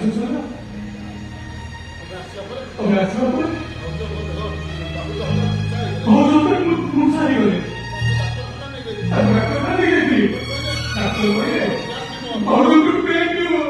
susunod. Operasyon po? Oo, doktor, kung saan yun? Ang doktor na negative. Doktor mo yun. Oo, doktor, thank you.